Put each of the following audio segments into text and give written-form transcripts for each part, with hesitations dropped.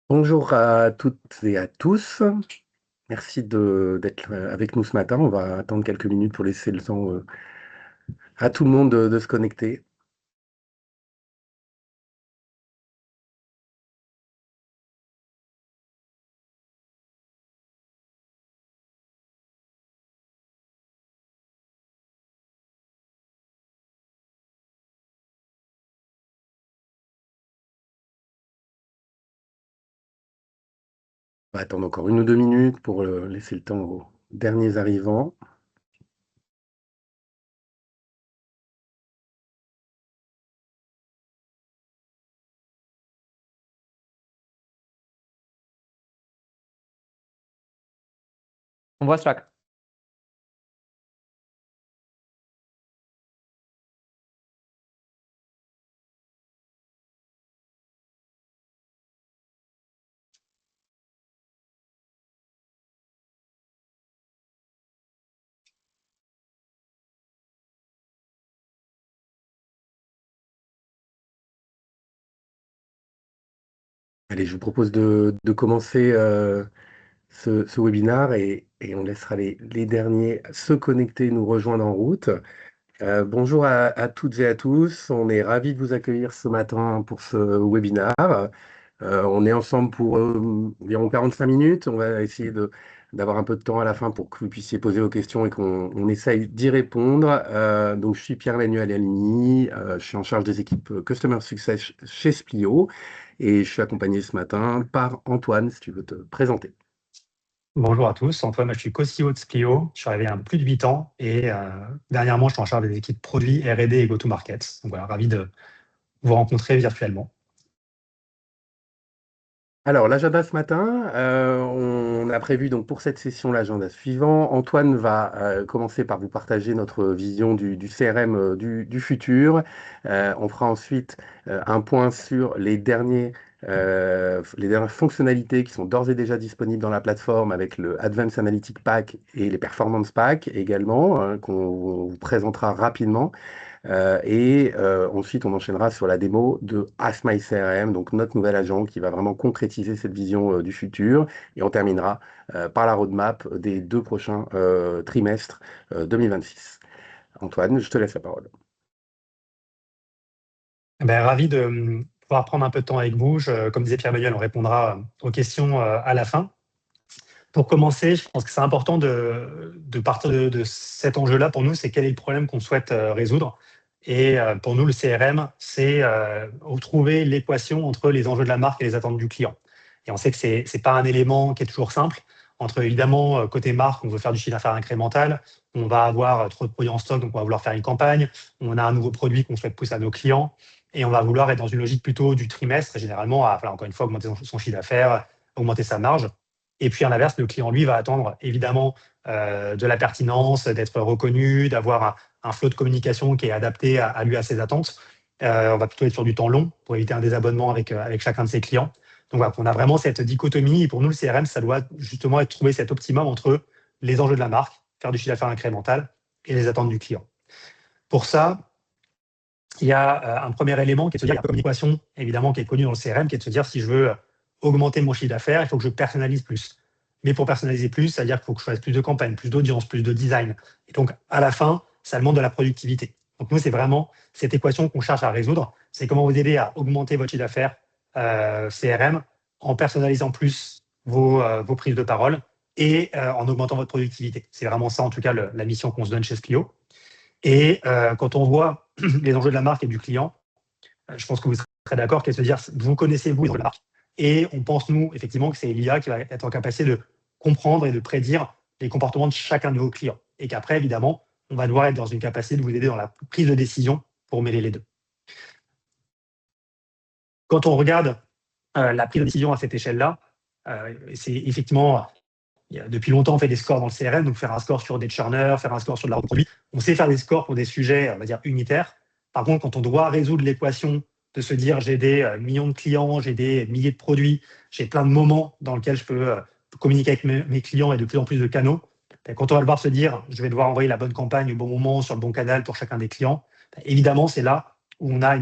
Bonjour à toutes et à tous. Merci d'être avec nous ce matin. On va attendre quelques minutes pour laisser le temps à tout le monde de se connecter. On va attendre encore 1 ou 2 minutes pour laisser le temps aux derniers arrivants. On voit Slack. Allez, je vous propose de commencer ce webinaire et on laissera les derniers se connecter, nous rejoindre en route. Bonjour à toutes et à tous. On est ravis de vous accueillir ce matin pour ce webinaire. On est ensemble pour environ 45 minutes. On va essayer d'avoir un peu de temps à la fin pour que vous puissiez poser vos questions et qu'on essaye d'y répondre. Donc, je suis Pierre Lagnuel-Alimi, je suis en charge des équipes Customer Success chez Splio et je suis accompagné ce matin par Antoine, si tu veux te présenter. Bonjour à tous, Antoine, moi, je suis co-CEO de Splio. Je suis arrivé il y a plus de 8 ans et dernièrement, je suis en charge des équipes produits, R&D et go-to-market. Donc voilà, ravi de vous rencontrer virtuellement. Alors, l'agenda ce matin, on a prévu donc pour cette session l'agenda suivant. Antoine va commencer par vous partager notre vision du CRM du futur. On fera ensuite un point sur les dernières fonctionnalités qui sont d'ores et déjà disponibles dans la plateforme avec le Advanced Analytics Pack et les Performance Pack également, qu'on vous présentera rapidement. Ensuite, on enchaînera sur la démo de Ask My CRM, donc notre nouvel agent qui va vraiment concrétiser cette vision du futur. Et on terminera par la roadmap des 2 prochains trimestres 2026. Antoine, je te laisse la parole. Ravi de pouvoir prendre un peu de temps avec vous. Comme disait Pierre-Emmanuel, on répondra aux questions à la fin. Pour commencer, je pense que c'est important de partir de cet enjeu-là. Pour nous, c'est quel est le problème qu'on souhaite résoudre. Et pour nous, le CRM, c'est retrouver l'équation entre les enjeux de la marque et les attentes du client. Et on sait que c'est pas un élément qui est toujours simple. Entre évidemment, côté marque, on veut faire du chiffre d'affaires incrémental, on va avoir trop de produits en stock, donc on va vouloir faire une campagne, on a un nouveau produit qu'on souhaite pousser à nos clients, et on va vouloir être dans une logique plutôt du trimestre, et généralement, encore une fois, augmenter son chiffre d'affaires, augmenter sa marge. Et puis à l'inverse, le client, lui, va attendre évidemment de la pertinence, d'être reconnu, d'avoir un flot de communication qui est adapté à lui, à ses attentes. On va plutôt être sur du temps long pour éviter un désabonnement avec chacun de ses clients. Donc voilà, on a vraiment cette dichotomie. Et pour nous, le CRM, ça doit justement être trouver cet optimum entre les enjeux de la marque, faire du chiffre d'affaires incrémental, et les attentes du client. Pour ça, il y a un premier élément qui est de se dire, il y a la communication, évidemment, qui est connue dans le CRM, qui est de se dire, si je veux augmenter mon chiffre d'affaires, il faut que je personnalise plus. Mais pour personnaliser plus, ça veut dire qu'il faut que je fasse plus de campagnes, plus d'audience, plus de design. Et donc, à la fin, ça demande de la productivité. Donc, nous, c'est vraiment cette équation qu'on cherche à résoudre. C'est comment vous aider à augmenter votre chiffre d'affaires CRM en personnalisant plus vos prises de parole et en augmentant votre productivité. C'est vraiment ça, en tout cas, la mission qu'on se donne chez Splio. Et quand on voit les enjeux de la marque et du client, je pense que vous serez d'accord qu'elle se dire, vous connaissez vous les enjeux de la marque, et on pense nous effectivement que c'est l'IA qui va être en capacité de comprendre et de prédire les comportements de chacun de vos clients, et qu'après évidemment on va devoir être dans une capacité de vous aider dans la prise de décision pour mêler les deux. Quand on regarde la prise de décision à cette échelle-là, c'est effectivement, depuis longtemps, on fait des scores dans le CRM, donc faire un score sur des churners, faire un score sur de la produit. On sait faire des scores pour des sujets, on va dire, unitaires. Par contre, quand on doit résoudre l'équation de se dire j'ai des millions de clients, j'ai des milliers de produits, j'ai plein de moments dans lesquels je peux communiquer avec mes clients et de plus en plus de canaux, quand on va devoir se dire je vais devoir envoyer la bonne campagne au bon moment sur le bon canal pour chacun des clients, évidemment, c'est là où on a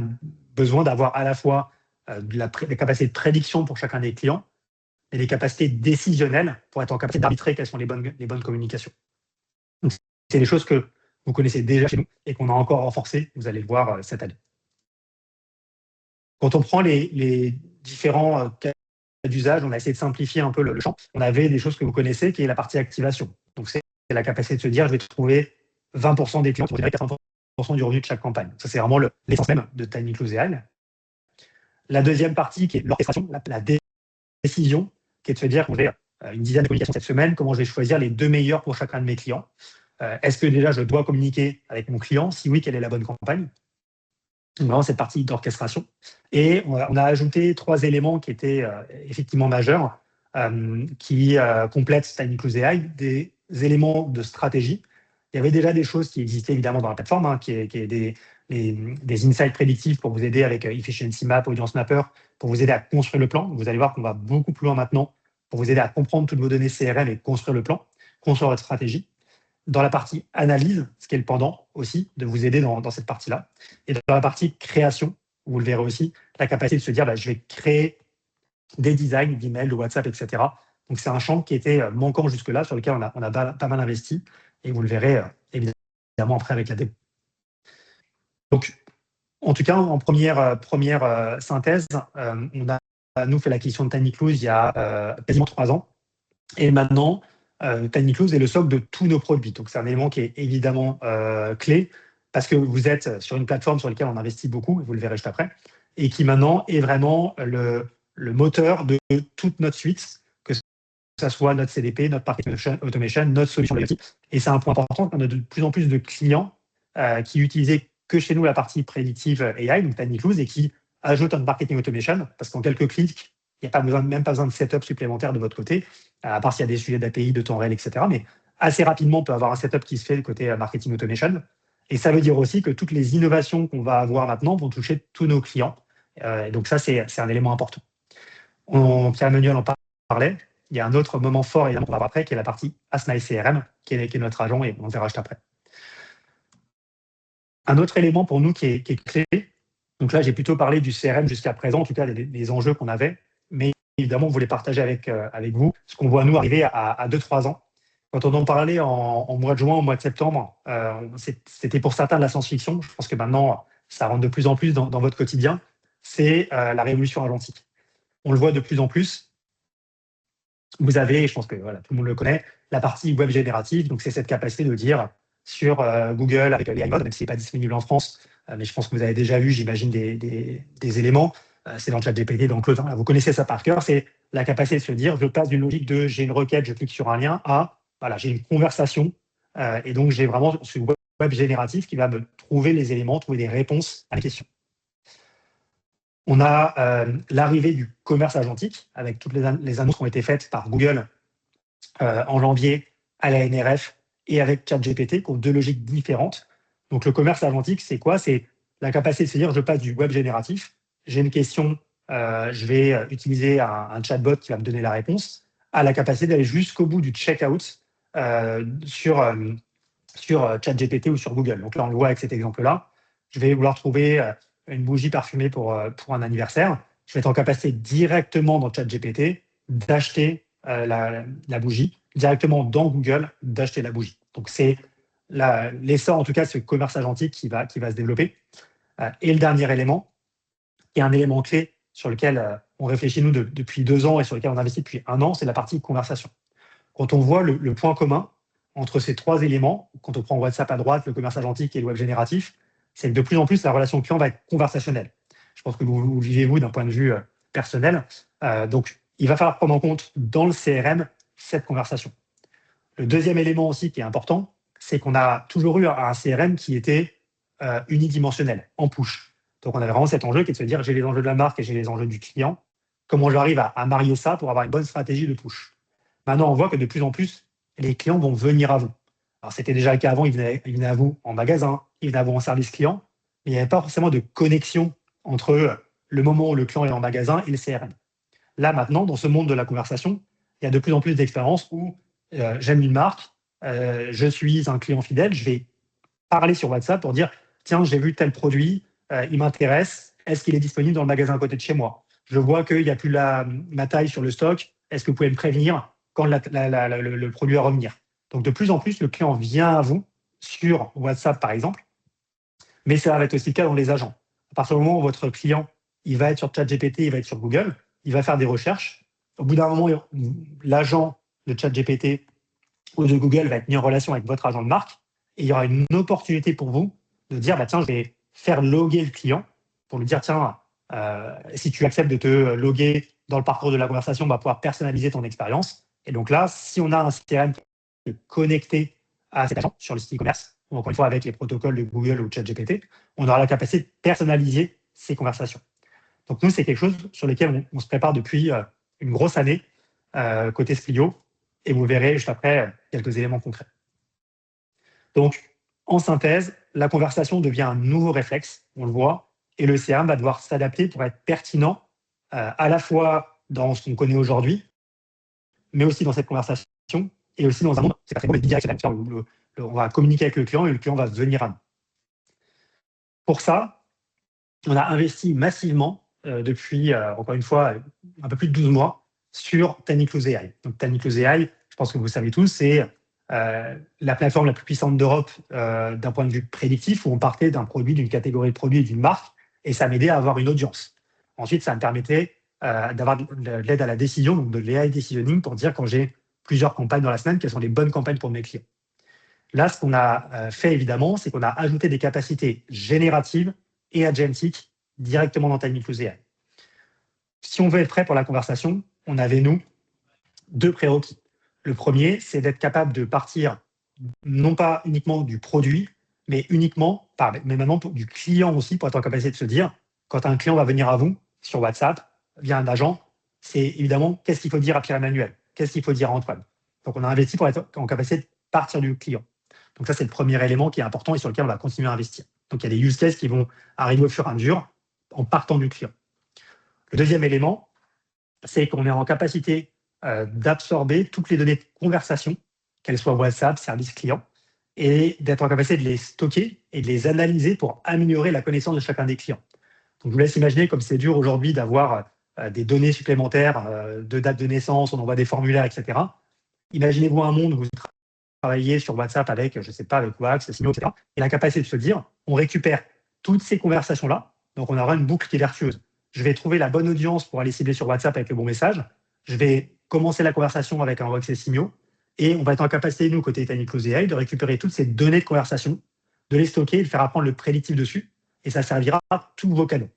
besoin d'avoir à la fois la capacité de prédiction pour chacun des clients, et les capacités décisionnelles pour être en capacité d'arbitrer quelles sont les bonnes communications. Donc, c'est des choses que vous connaissez déjà chez nous et qu'on a encore renforcées, vous allez le voir cette année. Quand on prend les différents cas d'usage, on a essayé de simplifier un peu le champ. On avait des choses que vous connaissez, qui est la partie activation. Donc, c'est la capacité de se dire, je vais trouver 20% des clients qui vont générer 80% du revenu de chaque campagne. Ça, c'est vraiment l'essence même de TinyClose AI. La deuxième partie, qui est l'orchestration, la décision, qui est de se dire, j'ai une dizaine de communications cette semaine, comment je vais choisir les 2 meilleurs pour chacun de mes clients. Est-ce que déjà, je dois communiquer avec mon client? Si oui, quelle est la bonne campagne? Donc, vraiment cette partie d'orchestration. Et on a ajouté 3 éléments qui étaient effectivement majeurs, qui complètent TinyClose AI, des éléments de stratégie. Il y avait déjà des choses qui existaient évidemment dans la plateforme, qui est des insights prédictifs pour vous aider avec Efficiency Map, Audience Mapper, pour vous aider à construire le plan. Vous allez voir qu'on va beaucoup plus loin maintenant pour vous aider à comprendre toutes vos données CRM et construire le plan, construire votre stratégie. Dans la partie analyse, ce qui est le pendant aussi, de vous aider dans cette partie-là. Et dans la partie création, vous le verrez aussi, la capacité de se dire, je vais créer des designs d'emails, de WhatsApp, etc. Donc, c'est un champ qui était manquant jusque-là, sur lequel on a pas mal investi. Et vous le verrez évidemment après avec la démo. Donc, en tout cas, en première synthèse, on a nous fait l'acquisition de TinyClose il y a quasiment 3 ans. Et maintenant, TinyClose est le socle de tous nos produits. Donc, c'est un élément qui est évidemment clé parce que vous êtes sur une plateforme sur laquelle on investit beaucoup, et vous le verrez juste après, et qui maintenant est vraiment le moteur de toute notre suite, que ce soit notre CDP, notre marketing automation, notre solution loyalty. Et c'est un point important, on a de plus en plus de clients qui utilisaient que chez nous la partie prédictive AI, donc TinyClose, et qui ajoutent un marketing automation, parce qu'en quelques clics, il n'y a même pas besoin de setup supplémentaire de votre côté, à part s'il y a des sujets d'API, de temps réel, etc. Mais assez rapidement, on peut avoir un setup qui se fait du côté marketing automation. Et ça veut dire aussi que toutes les innovations qu'on va avoir maintenant vont toucher tous nos clients. Et donc ça, c'est un élément important. Pierre-Emmanuel en parlait. Il y a un autre moment fort, évidemment, qu'on va voir après, qui est la partie Asna CRM, qui est notre agent, et on verra juste après. Un autre élément pour nous qui est clé, donc là, j'ai plutôt parlé du CRM jusqu'à présent, en tout cas des enjeux qu'on avait, mais évidemment, on voulait partager avec vous ce qu'on voit nous arriver à 2-3 ans. Quand on en parlait en mois de juin, au mois de septembre, c'était pour certains de la science-fiction. Je pense que maintenant, ça rentre de plus en plus dans votre quotidien. C'est la révolution agentique. On le voit de plus en plus. Vous avez, je pense que voilà, tout le monde le connaît, la partie web générative. Donc, c'est cette capacité de dire sur Google avec les iPods, même si ce n'est pas disponible en France, mais je pense que vous avez déjà vu, j'imagine, des éléments. C'est dans le ChatGPT, dans Claude. Vous connaissez ça par cœur. C'est la capacité de se dire, je passe d'une logique de j'ai une requête, je clique sur un lien, à voilà, j'ai une conversation. Et donc, j'ai vraiment ce web génératif qui va me trouver les éléments, trouver des réponses à la question. On a l'arrivée du commerce agentique avec toutes les annonces qui ont été faites par Google en janvier à la NRF et avec ChatGPT, qui ont 2 logiques différentes. Donc, le commerce agentique, c'est quoi? C'est la capacité de se dire, je passe du web génératif, j'ai une question, je vais utiliser un chatbot qui va me donner la réponse, à la capacité d'aller jusqu'au bout du checkout sur ChatGPT ou sur Google. Donc là, on le voit avec cet exemple-là. Je vais vouloir trouver une bougie parfumée pour un anniversaire. Je vais être en capacité directement dans ChatGPT d'acheter la bougie, directement dans Google d'acheter la bougie. Donc, c'est l'essor, en tout cas, ce commerce agentique qui va se développer. Et le dernier élément, qui est un élément clé sur lequel on réfléchit, nous, depuis 2 ans et sur lequel on investit depuis 1 an, c'est la partie conversation. Quand on voit le point commun entre ces 3 éléments, quand on prend WhatsApp à droite, le commerce agentique et le web génératif, c'est que de plus en plus, la relation client va être conversationnelle. Je pense que vous vivez, vous, d'un point de vue personnel. Donc, il va falloir prendre en compte dans le CRM cette conversation. Le deuxième élément aussi qui est important, c'est qu'on a toujours eu un CRM qui était unidimensionnel, en push. Donc, on avait vraiment cet enjeu qui est de se dire, j'ai les enjeux de la marque et j'ai les enjeux du client. Comment j'arrive à marier ça pour avoir une bonne stratégie de push? Maintenant, on voit que de plus en plus, les clients vont venir à vous. Alors, c'était déjà le cas avant, ils venaient à vous en magasin, ils venaient à vous en service client, mais il n'y avait pas forcément de connexion entre le moment où le client est en magasin et le CRM. Là, maintenant, dans ce monde de la conversation, il y a de plus en plus d'expériences où j'aime une marque, je suis un client fidèle, je vais parler sur WhatsApp pour dire « Tiens, j'ai vu tel produit, il m'intéresse, est-ce qu'il est disponible dans le magasin à côté de chez moi? Je vois qu'il n'y a plus ma taille sur le stock, est-ce que vous pouvez me prévenir quand le produit va revenir? Donc, de plus en plus, le client vient à vous sur WhatsApp, par exemple, mais ça va être aussi le cas dans les agents. À partir du moment où votre client il va être sur ChatGPT, il va être sur Google, il va faire des recherches. Au bout d'un moment, l'agent de ChatGPT ou de Google va être mis en relation avec votre agent de marque et il y aura une opportunité pour vous de dire tiens, je vais faire loguer le client pour lui dire tiens, si tu acceptes de te loguer dans le parcours de la conversation, on va pouvoir personnaliser ton expérience. Et donc là, si on a un CRM connecté à cet agent sur le site e-commerce, ou encore une fois avec les protocoles de Google ou ChatGPT, on aura la capacité de personnaliser ces conversations. Donc nous, c'est quelque chose sur lequel on se prépare depuis une grosse année côté Splio, et vous verrez juste après quelques éléments concrets. Donc, en synthèse, la conversation devient un nouveau réflexe, on le voit, et le CRM va devoir s'adapter pour être pertinent à la fois dans ce qu'on connaît aujourd'hui, mais aussi dans cette conversation, et aussi dans un monde, c'est pas très direct, où on va communiquer avec le client et le client va venir à nous. Pour ça, on a investi massivement depuis, encore une fois, un peu plus de 12 mois sur Tiny Close AI. Donc Tiny Close AI, je pense que vous savez tous, c'est la plateforme la plus puissante d'Europe d'un point de vue prédictif, où on partait d'un produit, d'une catégorie de produits, d'une marque, et ça m'aidait à avoir une audience. Ensuite, ça me permettait d'avoir de l'aide à la décision, donc de l'AI decisioning, pour dire quand j'ai plusieurs campagnes dans la semaine, quelles sont les bonnes campagnes pour mes clients. Là, ce qu'on a fait évidemment, c'est qu'on a ajouté des capacités génératives et agentiques directement dans Tiny Close AI. Si on veut être prêt pour la conversation, on avait, nous, 2 prérequis. Le premier, c'est d'être capable de partir non pas uniquement du produit, mais maintenant du client aussi, pour être en capacité de se dire, quand un client va venir à vous sur WhatsApp, via un agent, c'est évidemment qu'est-ce qu'il faut dire à Pierre-Emmanuel, qu'est-ce qu'il faut dire à Antoine. Donc on a investi pour être en capacité de partir du client. Donc ça, c'est le premier élément qui est important et sur lequel on va continuer à investir. Donc il y a des use cases qui vont arriver au fur et à mesure en partant du client. Le deuxième élément, c'est qu'on est en capacité d'absorber toutes les données de conversation, qu'elles soient WhatsApp, service client, et d'être en capacité de les stocker et de les analyser pour améliorer la connaissance de chacun des clients. Donc je vous laisse imaginer comme c'est dur aujourd'hui d'avoir des données supplémentaires de date de naissance, on envoie des formulaires, etc. Imaginez-vous un monde où vous travaillez sur WhatsApp avec, je ne sais pas, avec Wax, Signaux, etc. Et la capacité de se dire, on récupère toutes ces conversations-là, donc on aura une boucle qui est vertueuse. Je vais trouver la bonne audience pour aller cibler sur WhatsApp avec le bon message. Je vais commencer la conversation avec un Wax et Signaux. Et on va être en capacité, nous, côté Tiny Close AI, de récupérer toutes ces données de conversation, de les stocker et de faire apprendre le prédictif dessus. Et ça servira à tous vos canaux.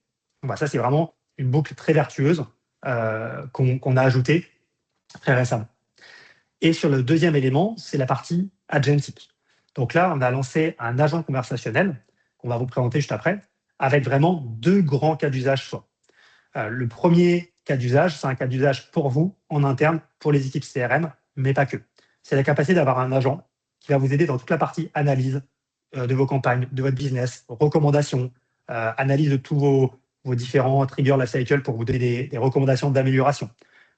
Donc, ça, c'est vraiment une boucle très vertueuse qu'on a ajoutée très récemment. Et sur le deuxième élément, c'est la partie agentic. Donc là, on a lancé un agent conversationnel qu'on va vous présenter juste après, avec vraiment 2 grands cas d'usage choix. Le premier cas d'usage, c'est un cas d'usage pour vous, en interne, pour les équipes CRM, mais pas que. C'est la capacité d'avoir un agent qui va vous aider dans toute la partie analyse de vos campagnes, de votre business, recommandations, analyse de tous vos différents triggers life cycle pour vous donner des recommandations d'amélioration.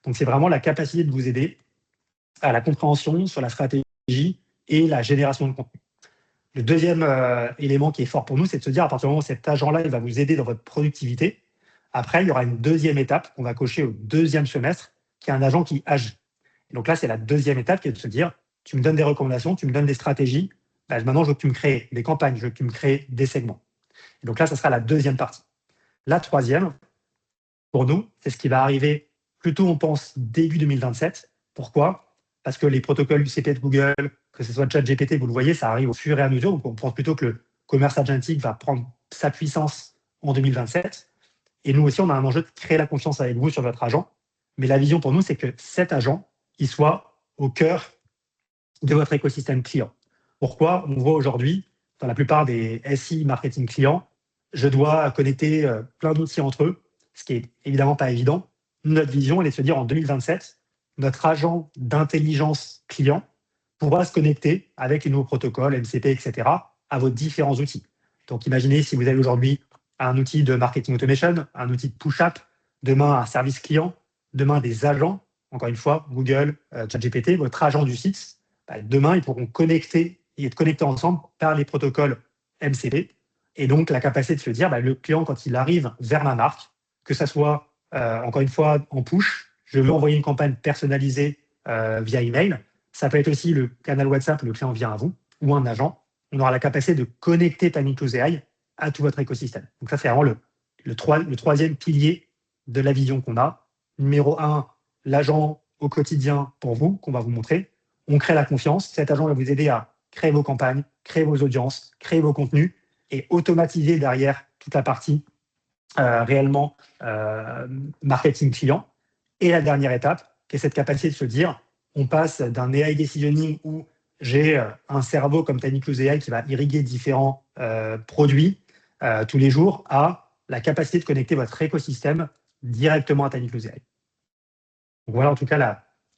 Donc, c'est vraiment la capacité de vous aider à la compréhension sur la stratégie et la génération de contenu. Le deuxième élément qui est fort pour nous, c'est de se dire, à partir du moment où cet agent-là, il va vous aider dans votre productivité, après, il y aura une deuxième étape qu'on va cocher au 2e semestre, qui est un agent qui agit. Et donc là, c'est la deuxième étape qui est de se dire, tu me donnes des recommandations, tu me donnes des stratégies, maintenant, je veux que tu me crées des campagnes, je veux que tu me crées des segments. Et donc là, ça sera la deuxième partie. La troisième, pour nous, c'est ce qui va arriver plutôt, on pense, début 2027. Pourquoi ? Parce que les protocoles UCP de Google, que ce soit ChatGPT, vous le voyez, ça arrive au fur et à mesure. Donc on pense plutôt que le commerce agentique va prendre sa puissance en 2027. Et nous aussi, on a un enjeu de créer la confiance avec vous sur votre agent. Mais la vision pour nous, c'est que cet agent, il soit au cœur de votre écosystème client. Pourquoi ? On voit aujourd'hui, dans la plupart des SI marketing clients, je dois connecter plein d'outils entre eux, ce qui est évidemment pas évident. Notre vision, elle est de se dire en 2027, notre agent d'intelligence client pourra se connecter avec les nouveaux protocoles, MCP, etc., à vos différents outils. Donc imaginez si vous avez aujourd'hui un outil de marketing automation, un outil de push-up, demain un service client, demain des agents, encore une fois, Google, ChatGPT, votre agent du site, demain, ils pourront connecter et être connectés ensemble par les protocoles MCP. Et donc, la capacité de se dire, le client, quand il arrive vers ma marque, que ça soit, encore une fois, en push, je veux envoyer une campagne personnalisée via email. Ça peut être aussi le canal WhatsApp, le client vient à vous, ou un agent. On aura la capacité de connecter TimingClose AI à tout votre écosystème. Donc ça, c'est vraiment le troisième pilier de la vision qu'on a. Numéro 1, l'agent au quotidien pour vous, qu'on va vous montrer. On crée la confiance. Cet agent va vous aider à créer vos campagnes, créer vos audiences, créer vos contenus et automatiser derrière toute la partie réellement marketing client. Et la dernière étape, qui est cette capacité de se dire, on passe d'un AI decisioning où j'ai un cerveau comme TimingClose AI qui va irriguer différents produits tous les jours, à la capacité de connecter votre écosystème directement à TimingClose AI. Donc voilà en tout cas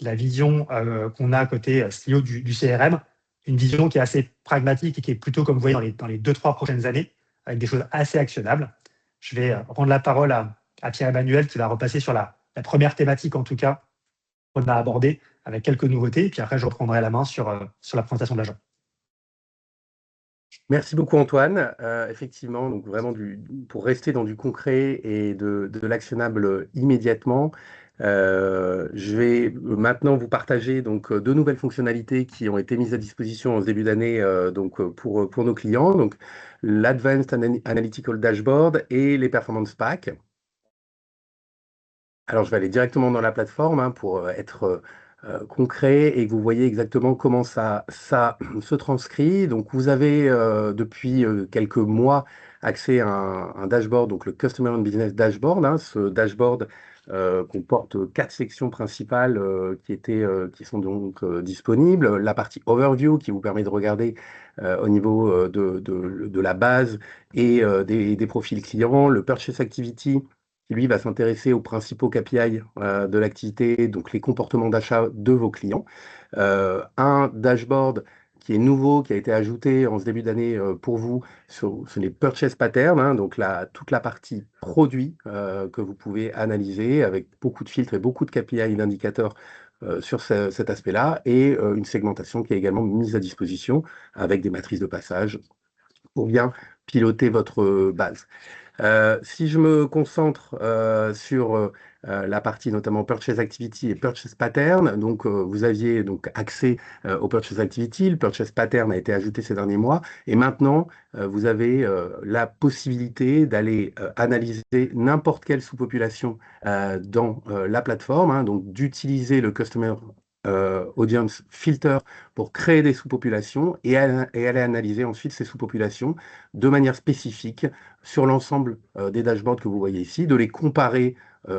la vision qu'on a à côté CEO du CRM, une vision qui est assez pragmatique et qui est plutôt, comme vous voyez, dans les 2-3 prochaines années, avec des choses assez actionnables. Je vais rendre la parole à Pierre-Emmanuel qui va repasser sur la première thématique en tout cas qu'on a abordée avec quelques nouveautés. Et puis après, je reprendrai la main sur la présentation de l'agent. Merci beaucoup Antoine. Effectivement, donc vraiment pour rester dans du concret et de l'actionnable immédiatement, je vais maintenant vous partager donc deux nouvelles fonctionnalités qui ont été mises à disposition en ce début d'année pour nos clients, donc l'Advanced Analytical Dashboard et les Performance Packs. Alors je vais aller directement dans la plateforme pour être concret et que vous voyez exactement comment ça se transcrit. Donc vous avez depuis quelques mois accès à un dashboard, donc le Customer and Business Dashboard. Ce dashboard comporte 4 sections principales qui sont donc disponibles. La partie Overview qui vous permet de regarder au niveau de la base et des profils clients. Le Purchase Activity qui lui va s'intéresser aux principaux KPI de l'activité, donc les comportements d'achat de vos clients. Un dashboard qui est nouveau, qui a été ajouté en ce début d'année pour vous, sur les purchase patterns, donc toute la partie produit que vous pouvez analyser avec beaucoup de filtres et beaucoup de KPI et d'indicateurs sur cet aspect-là, et une segmentation qui est également mise à disposition avec des matrices de passage pour bien piloter votre base. Si je me concentre sur la partie notamment Purchase Activity et Purchase Pattern, donc vous aviez donc accès au Purchase Activity, le Purchase Pattern a été ajouté ces derniers mois, et maintenant vous avez la possibilité d'aller analyser n'importe quelle sous-population dans la plateforme, donc d'utiliser le Customer Audience Filter pour créer des sous-populations et aller analyser ensuite ces sous-populations de manière spécifique sur l'ensemble des dashboards que vous voyez ici, de les comparer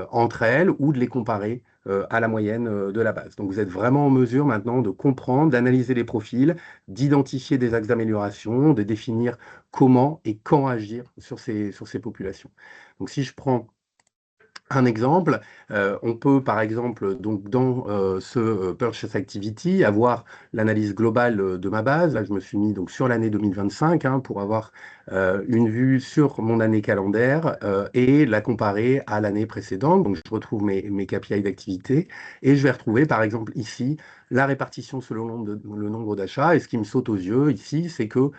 entre elles ou de les comparer à la moyenne de la base. Donc vous êtes vraiment en mesure maintenant de comprendre, d'analyser les profils, d'identifier des axes d'amélioration, de définir comment et quand agir sur ces populations. Donc si je prends un exemple, on peut par exemple donc dans ce Purchase Activity avoir l'analyse globale de ma base. Là, je me suis mis donc sur l'année 2025 pour avoir une vue sur mon année calendaire et la comparer à l'année précédente. Donc je retrouve mes KPI d'activité et je vais retrouver par exemple ici la répartition selon le nombre d'achats. Et ce qui me saute aux yeux ici, c'est que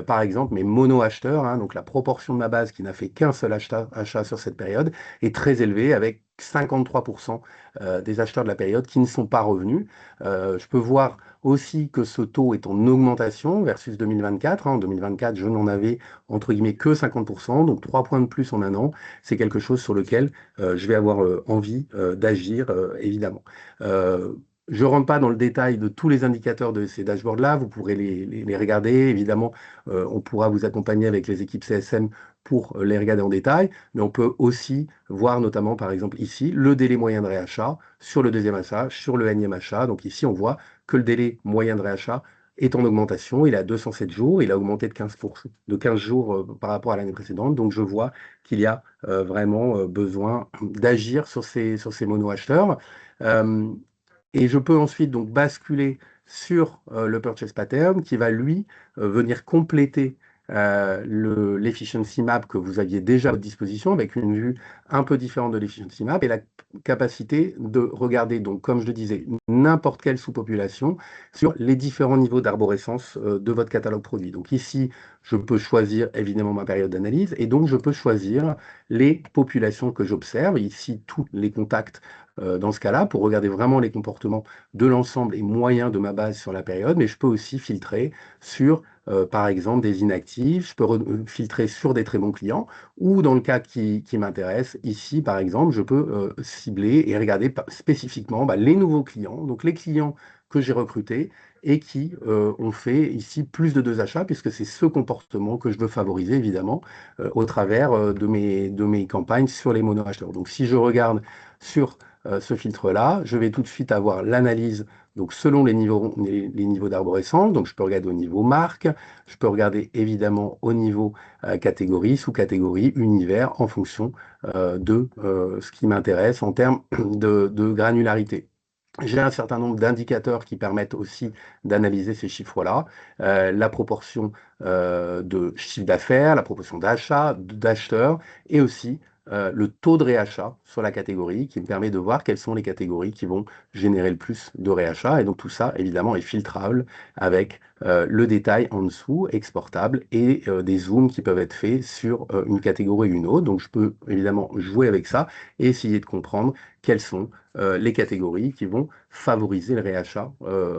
par exemple mes mono-acheteurs, donc la proportion de ma base qui n'a fait qu'un seul achat sur cette période, est très élevé avec 53% des acheteurs de la période qui ne sont pas revenus. Je peux voir aussi que ce taux est en augmentation versus 2024. En 2024, je n'en avais entre guillemets que 50%, donc 3 points de plus en un an. C'est quelque chose sur lequel je vais avoir envie d'agir, évidemment. Je ne rentre pas dans le détail de tous les indicateurs de ces dashboards-là, vous pourrez les regarder. Évidemment, on pourra vous accompagner avec les équipes CSM pour les regarder en détail, mais on peut aussi voir notamment, par exemple ici, le délai moyen de réachat sur le deuxième achat, sur le énième achat. Donc ici, on voit que le délai moyen de réachat est en augmentation, il est à 207 jours, il a augmenté de 15 jours par rapport à l'année précédente, donc je vois qu'il y a vraiment besoin d'agir sur ces mono-acheteurs. Et je peux ensuite donc basculer sur le Purchase Pattern qui va lui venir compléter l'efficiency map que vous aviez déjà à votre disposition avec une vue un peu différente de l'efficiency map et la capacité de regarder, donc, comme je le disais, n'importe quelle sous-population sur les différents niveaux d'arborescence de votre catalogue produit. Donc ici, je peux choisir évidemment ma période d'analyse et donc je peux choisir les populations que j'observe. Ici, tous les contacts dans ce cas-là pour regarder vraiment les comportements de l'ensemble et moyens de ma base sur la période, mais je peux aussi filtrer sur, par exemple, des inactifs, je peux filtrer sur des très bons clients, ou dans le cas qui m'intéresse, ici, par exemple, je peux cibler et regarder spécifiquement les nouveaux clients, donc les clients que j'ai recrutés et qui ont fait ici plus de 2 achats, puisque c'est ce comportement que je veux favoriser, évidemment, au travers de mes campagnes sur les mono-acheteurs. Donc, si je regarde sur ce filtre-là, je vais tout de suite avoir l'analyse donc selon les niveaux d'arborescence. Donc je peux regarder au niveau marque, je peux regarder évidemment au niveau catégorie, sous-catégorie, univers, en fonction de ce qui m'intéresse en termes de granularité. J'ai un certain nombre d'indicateurs qui permettent aussi d'analyser ces chiffres-là, la proportion de chiffre d'affaires, la proportion d'achats, d'acheteurs, et aussi le taux de réachat sur la catégorie qui me permet de voir quelles sont les catégories qui vont générer le plus de réachats. Et donc tout ça, évidemment, est filtrable avec le détail en dessous, exportable, et des zooms qui peuvent être faits sur une catégorie ou une autre. Donc je peux évidemment jouer avec ça et essayer de comprendre quelles sont les catégories qui vont favoriser le réachat.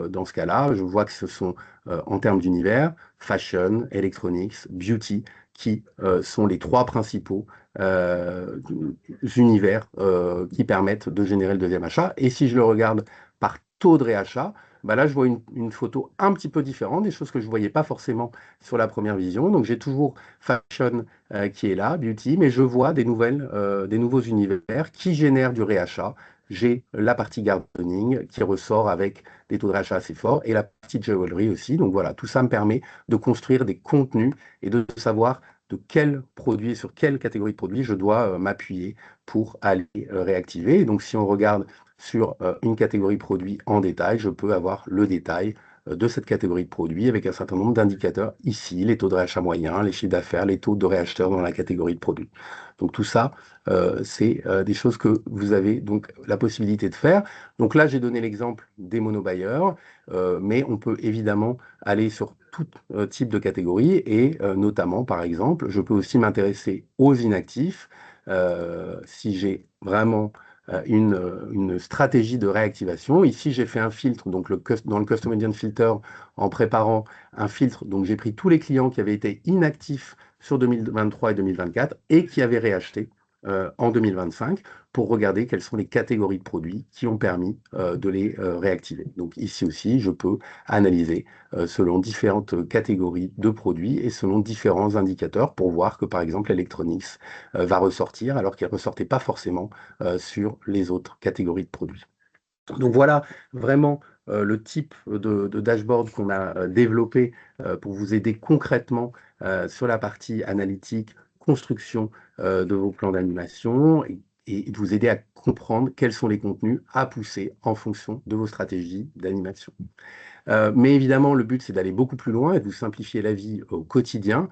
Dans ce cas-là, je vois que ce sont, en termes d'univers, fashion, electronics, beauty, qui sont les 3 principaux univers qui permettent de générer le deuxième achat. Et si je le regarde par taux de réachat, là, je vois une photo un petit peu différente, des choses que je ne voyais pas forcément sur la première vision. Donc, j'ai toujours fashion qui est là, beauty, mais je vois des nouveaux univers qui génèrent du réachat. J'ai la partie gardening qui ressort avec des taux de réachat assez forts et la partie jewelry aussi. Donc voilà, tout ça me permet de construire des contenus et de savoir de quel produit, sur quelle catégorie de produits je dois m'appuyer pour aller réactiver. Et donc si on regarde sur une catégorie produit en détail, je peux avoir le détail de cette catégorie de produits avec un certain nombre d'indicateurs ici, les taux de réachat moyens, les chiffres d'affaires, les taux de réacheteurs dans la catégorie de produits. Donc tout ça, c'est des choses que vous avez donc la possibilité de faire. Donc là, j'ai donné l'exemple des monobailleurs, mais on peut évidemment aller sur tout type de catégorie et notamment, par exemple, je peux aussi m'intéresser aux inactifs. Si j'ai vraiment une stratégie de réactivation. Ici, j'ai fait un filtre, donc dans le Custom Audience Filter, en préparant un filtre. Donc, j'ai pris tous les clients qui avaient été inactifs sur 2023 et 2024 et qui avaient réacheté en 2025 pour regarder quelles sont les catégories de produits qui ont permis de les réactiver. Donc ici aussi, je peux analyser selon différentes catégories de produits et selon différents indicateurs pour voir que par exemple l'electronics va ressortir alors qu'elle ne ressortait pas forcément sur les autres catégories de produits. Donc voilà vraiment le type de dashboard qu'on a développé pour vous aider concrètement sur la partie analytique, construction de vos plans d'animation et de vous aider à comprendre quels sont les contenus à pousser en fonction de vos stratégies d'animation. Mais évidemment, le but, c'est d'aller beaucoup plus loin et de vous simplifier la vie au quotidien.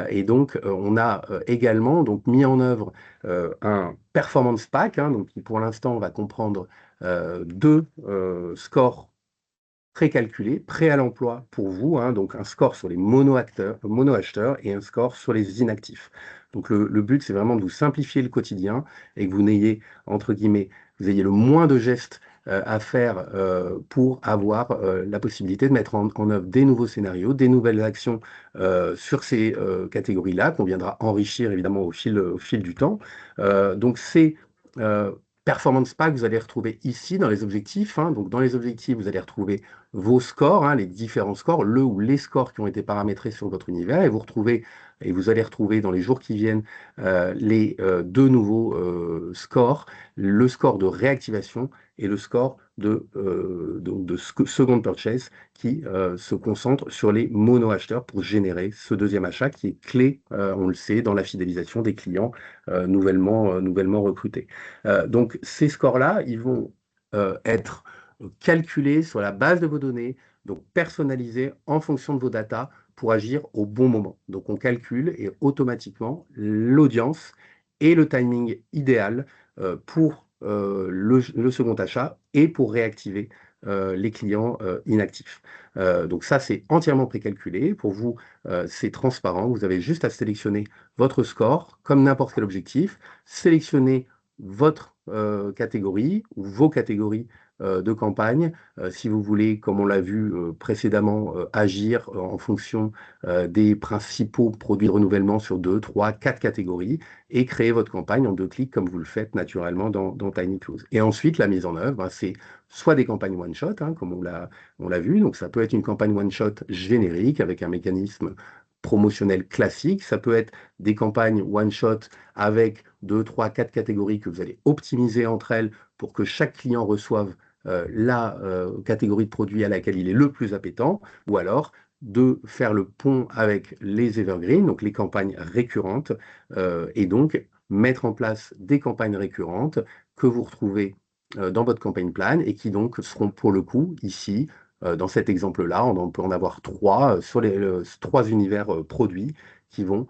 Et donc, on a également donc, mis en œuvre un performance pack, donc, qui pour l'instant va comprendre 2 scores précalculés, prêts à l'emploi pour vous, donc un score sur les mono-acheteurs et un score sur les inactifs. Donc le but, c'est vraiment de vous simplifier le quotidien et que vous n'ayez, entre guillemets, vous ayez le moins de gestes à faire pour avoir la possibilité de mettre en œuvre des nouveaux scénarios, des nouvelles actions sur ces catégories-là, qu'on viendra enrichir évidemment au fil du temps. Donc c'est Performance Pack, vous allez retrouver ici dans les objectifs. Donc dans les objectifs, vous allez retrouver vos scores, les différents scores, le ou les scores qui ont été paramétrés sur votre univers, et vous allez retrouver dans les jours qui viennent les 2 nouveaux scores, le score de réactivation et le score de second purchase qui se concentre sur les mono-acheteurs pour générer ce deuxième achat qui est clé, on le sait, dans la fidélisation des clients nouvellement recrutés. Donc ces scores-là, ils vont être calculés sur la base de vos données, donc personnalisés en fonction de vos datas pour agir au bon moment. Donc on calcule et automatiquement l'audience et le timing idéal pour le second achat et pour réactiver les clients inactifs. Donc ça, c'est entièrement précalculé. Pour vous, c'est transparent. Vous avez juste à sélectionner votre score comme n'importe quel objectif, sélectionner votre catégorie ou vos catégories de campagne. Si vous voulez, comme on l'a vu précédemment, agir en fonction des principaux produits de renouvellement sur 2, 3, 4 catégories et créer votre campagne en 2 clics comme vous le faites naturellement dans Tiny Tools. Et ensuite, la mise en œuvre, c'est soit des campagnes one-shot, comme on l'a vu. Donc, ça peut être une campagne one-shot générique avec un mécanisme promotionnel classique. Ça peut être des campagnes one-shot avec 2, 3, 4 catégories que vous allez optimiser entre elles pour que chaque client reçoive la catégorie de produit à laquelle il est le plus appétant, ou alors de faire le pont avec les evergreen, donc les campagnes récurrentes, et donc mettre en place des campagnes récurrentes que vous retrouvez dans votre campagne plan et qui donc seront pour le coup ici, dans cet exemple-là, on peut en avoir 3 sur les 3 univers produits qui vont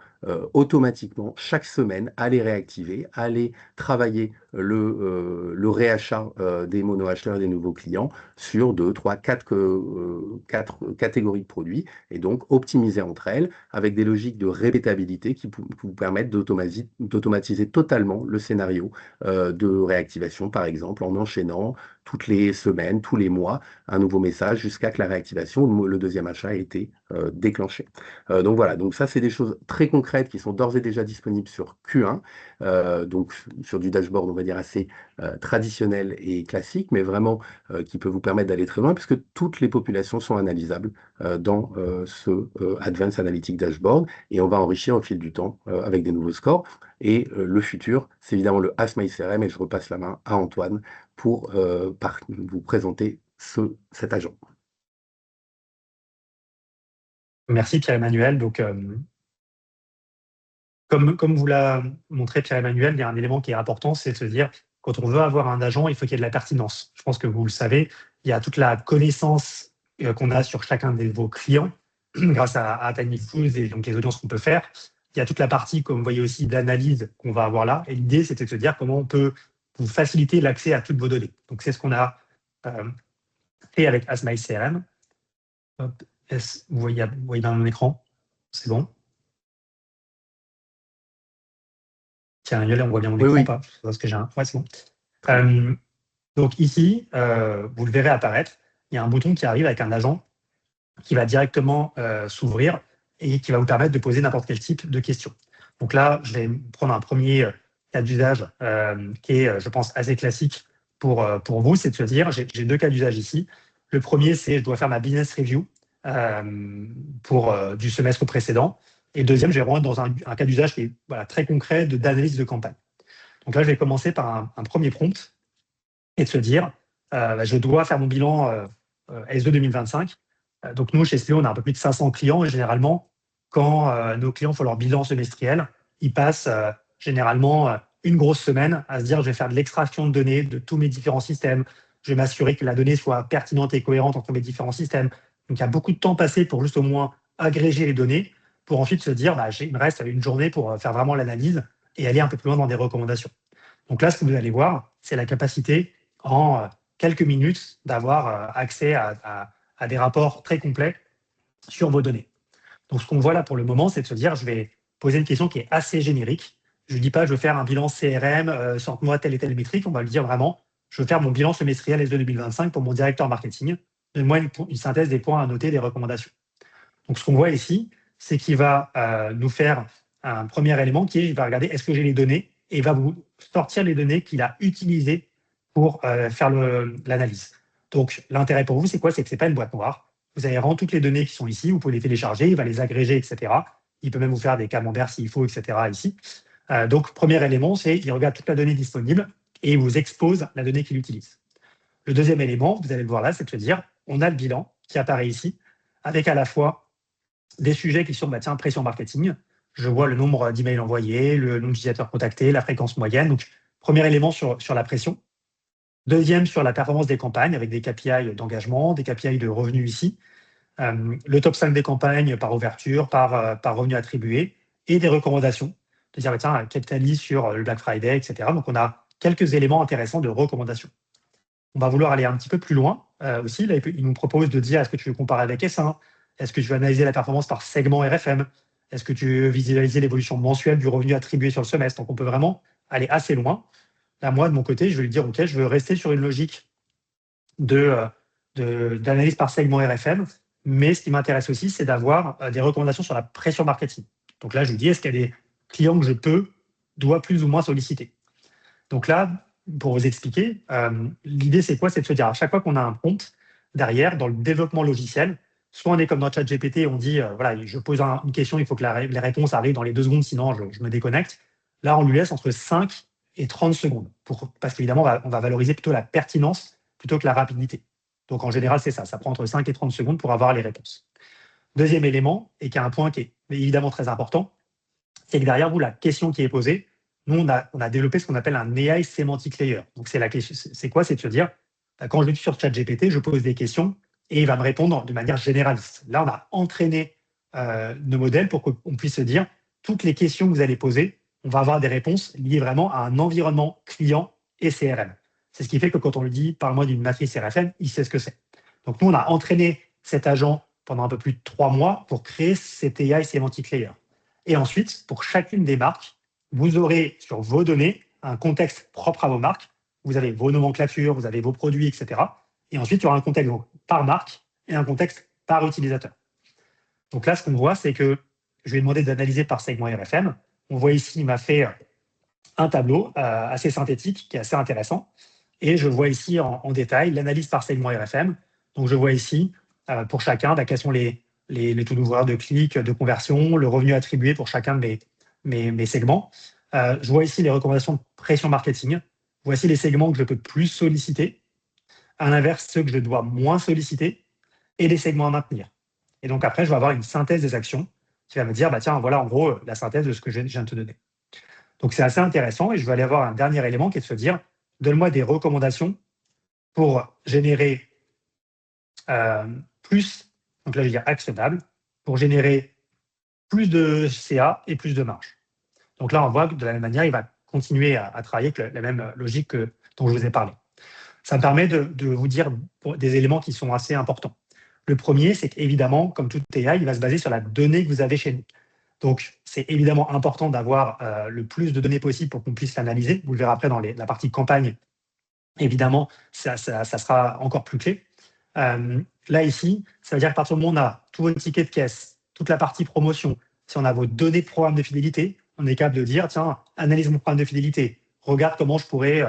automatiquement chaque semaine aller réactiver, aller travailler le réachat des mono-acheteurs et des nouveaux clients sur 2, 3, 4 catégories de produits et donc optimiser entre elles avec des logiques de répétabilité qui vous permettent d'automatiser totalement le scénario de réactivation, par exemple, en enchaînant toutes les semaines, tous les mois, un nouveau message jusqu'à que la réactivation, le deuxième achat ait été déclenché. Donc voilà, donc ça c'est des choses très concrètes qui sont d'ores et déjà disponibles sur Q1, donc sur du dashboard on va dire assez traditionnel et classique, mais vraiment qui peut vous permettre d'aller très loin puisque toutes les populations sont analysables dans ce Advanced Analytic Dashboard et on va enrichir au fil du temps avec des nouveaux scores. Et le futur, c'est évidemment le Ask My CRM et je repasse la main à Antoine pour vous présenter cet agent. Merci Pierre-Emmanuel. Donc, comme vous l'a montré Pierre-Emmanuel, il y a un élément qui est important, c'est de se dire, quand on veut avoir un agent, il faut qu'il y ait de la pertinence. Je pense que vous le savez, il y a toute la connaissance qu'on a sur chacun de vos clients grâce à Tiny Tools et donc les audiences qu'on peut faire. Il y a toute la partie, comme vous voyez aussi, d'analyse qu'on va avoir là. Et l'idée, c'était de se dire comment on peut vous faciliter l'accès à toutes vos données. Donc, c'est ce qu'on a fait avec Ask My CRM. Hop, vous voyez dans mon écran, c'est bon. Tiens, on voit bien mon écran, Oui. pas parce que j'ai un. Ouais, c'est bon. Donc ici, vous le verrez apparaître, il y a un bouton qui arrive avec un agent qui va directement s'ouvrir et qui va vous permettre de poser n'importe quel type de question. Donc là, je vais prendre un premier cas d'usage qui est, je pense, assez classique pour vous, c'est de se dire, j'ai 2 cas d'usage ici. Le premier, c'est je dois faire ma business review du semestre précédent. Et le deuxième, je vais rentrer dans un cas d'usage qui est très concret d'analyse de campagne. Donc là, je vais commencer par un premier prompt et de se dire, je dois faire mon bilan S2 2025. Donc nous, chez SPO, on a un peu plus de 500 clients et généralement, quand nos clients font leur bilan semestriel, ils passent généralement une grosse semaine à se dire, je vais faire de l'extraction de données de tous mes différents systèmes, je vais m'assurer que la donnée soit pertinente et cohérente entre mes différents systèmes. Donc il y a beaucoup de temps passé pour juste au moins agréger les données, pour ensuite se dire, il me reste une journée pour faire vraiment l'analyse et aller un peu plus loin dans des recommandations. Donc là, ce que vous allez voir, c'est la capacité en quelques minutes d'avoir accès à des rapports très complets sur vos données. Donc ce qu'on voit là pour le moment, c'est de se dire, je vais poser une question qui est assez générique. Je ne dis pas, je veux faire un bilan CRM, sorte-moi telle et telle métrique. On va lui dire vraiment, je veux faire mon bilan semestriel S2 2025 pour mon directeur marketing. Donne-moi une synthèse des points à noter, des recommandations. Donc ce qu'on voit ici, c'est qu'il va nous faire un premier élément qui est, il va regarder est-ce que j'ai les données et il va vous sortir les données qu'il a utilisées pour faire l'analyse. Donc l'intérêt pour vous, c'est quoi? C'est que ce n'est pas une boîte noire. Vous avez vraiment toutes les données qui sont ici, vous pouvez les télécharger, il va les agréger, etc. Il peut même vous faire des camemberts s'il faut, etc. ici. Donc premier élément, c'est qu'il regarde toute la donnée disponible et il vous expose la donnée qu'il utilise. Le deuxième élément, vous allez le voir là, c'est de se dire, on a le bilan qui apparaît ici, avec à la fois des sujets qui sont, pression marketing. Je vois le nombre d'emails envoyés, le nombre d'utilisateurs contactés, la fréquence moyenne. Donc, premier élément sur la pression. Deuxième, sur la performance des campagnes, avec des KPI d'engagement, des KPI de revenus ici. le top 5 des campagnes par ouverture, par revenu attribué, et des recommandations. De dire, tiens, capitalise sur le Black Friday, etc. Donc, on a quelques éléments intéressants de recommandation. On va vouloir aller un petit peu plus loin aussi. Là, il nous propose de dire, est-ce que tu veux comparer avec S1? Est-ce que tu veux analyser la performance par segment RFM? Est-ce que tu veux visualiser l'évolution mensuelle du revenu attribué sur le semestre? Donc, on peut vraiment aller assez loin. Là, moi, de mon côté, je vais lui dire, OK, je veux rester sur une logique d'analyse par segment RFM, mais ce qui m'intéresse aussi, c'est d'avoir des recommandations sur la pression marketing. Donc là, je lui dis, est-ce qu'il y a des clients que je dois plus ou moins solliciter? Donc là, pour vous expliquer, l'idée, c'est quoi? C'est de se dire, à chaque fois qu'on a un prompt, derrière, dans le développement logiciel, soit on est comme dans ChatGPT, on dit, voilà, je pose une question, il faut que les réponses arrivent dans les 2 secondes, sinon je me déconnecte. Là, on lui laisse entre 5 et 30 secondes, parce qu'évidemment, on va valoriser plutôt la pertinence plutôt que la rapidité. Donc, en général, c'est ça. Ça prend entre 5 et 30 secondes pour avoir les réponses. Deuxième élément, et qui est un point qui est évidemment très important, c'est que derrière vous, la question qui est posée, nous, on a développé ce qu'on appelle un AI Semantic Layer. Donc, c'est quoi? C'est de se dire, quand je vais sur ChatGPT, je pose des questions et il va me répondre de manière généraliste. Là, on a entraîné nos modèles pour qu'on puisse se dire, toutes les questions que vous allez poser, on va avoir des réponses liées vraiment à un environnement client et CRM. C'est ce qui fait que quand on lui dit, parle-moi d'une matrice RFM, il sait ce que c'est. Donc, nous, on a entraîné cet agent pendant un peu plus de 3 mois pour créer cet AI Semantic Layer. Et ensuite, pour chacune des marques, vous aurez sur vos données un contexte propre à vos marques. Vous avez vos nomenclatures, vous avez vos produits, etc. Et ensuite, il y aura un contexte par marque et un contexte par utilisateur. Donc là, ce qu'on voit, c'est que je lui ai demandé d'analyser par segment RFM. On voit ici, il m'a fait un tableau assez synthétique qui est assez intéressant. Et je vois ici en détail l'analyse par segment RFM. Donc, je vois ici, pour chacun, quels sont les taux d'ouvreurs, de clics, de conversion, le revenu attribué pour chacun de mes segments. Je vois ici les recommandations de pression marketing. Voici les segments que je peux plus solliciter. À l'inverse, ceux que je dois moins solliciter et les segments à maintenir. Et donc, après, je vais avoir une synthèse des actions qui va me dire, tiens, voilà en gros la synthèse de ce que je viens de te donner. Donc, c'est assez intéressant et je vais aller avoir un dernier élément qui est de se dire, donne-moi des recommandations pour générer plus, donc là je vais dire actionnable, pour générer plus de CA et plus de marge. Donc là, on voit que de la même manière, il va continuer à travailler avec la même logique dont je vous ai parlé. Ça me permet de vous dire des éléments qui sont assez importants. Le premier, c'est qu'évidemment, comme tout AI, il va se baser sur la donnée que vous avez chez nous. Donc, c'est évidemment important d'avoir le plus de données possible pour qu'on puisse l'analyser. Vous le verrez après dans la partie campagne. Évidemment, ça sera encore plus clé. Là, ici, ça veut dire qu'à partir du moment où on a tous vos tickets de caisse, toute la partie promotion, si on a vos données de programme de fidélité, on est capable de dire, tiens, analyse mon programme de fidélité, regarde comment je pourrais